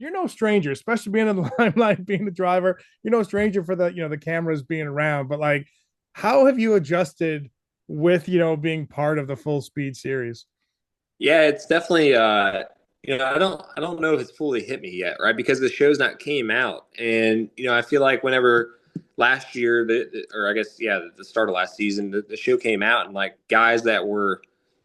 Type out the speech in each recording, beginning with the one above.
you're no stranger, especially being in the limelight, being the driver. You're no stranger for the cameras being around. But like, how have you adjusted with being part of the full speed series? Yeah, it's definitely I don't know if it's fully hit me yet, right? Because the show's not came out. And I feel like whenever last year or I guess the start of last season, the show came out and like guys that were,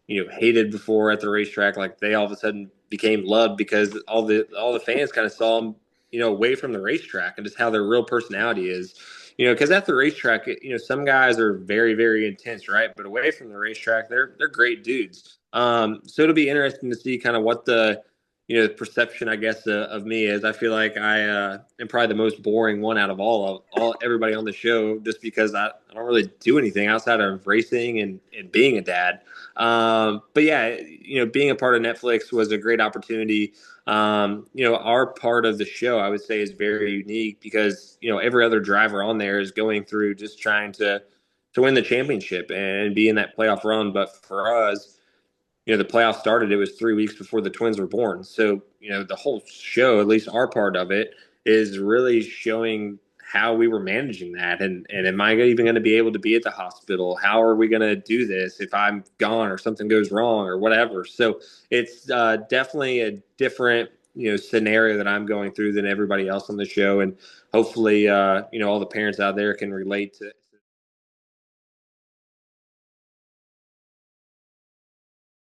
hated before at the racetrack, like they all of a sudden became loved because all the fans kind of saw them, away from the racetrack and just how their real personality is. Because at the racetrack, some guys are very, very intense, right? But away from the racetrack, they're great dudes. So it'll be interesting to see kind of what the perception, I guess, of me is. I feel like I am probably the most boring one out of all everybody on the show, just because I don't really do anything outside of racing and being a dad. But yeah, being a part of Netflix was a great opportunity. Our part of the show, I would say, is very unique because every other driver on there is going through just trying to win the championship and be in that playoff run. But for us, the playoffs started, it was 3 weeks before the twins were born. So, the whole show, at least our part of it, is really showing how we were managing that. And am I even going to be able to be at the hospital? How are we going to do this if I'm gone or something goes wrong or whatever? So it's definitely a different, scenario that I'm going through than everybody else on the show. And hopefully, all the parents out there can relate to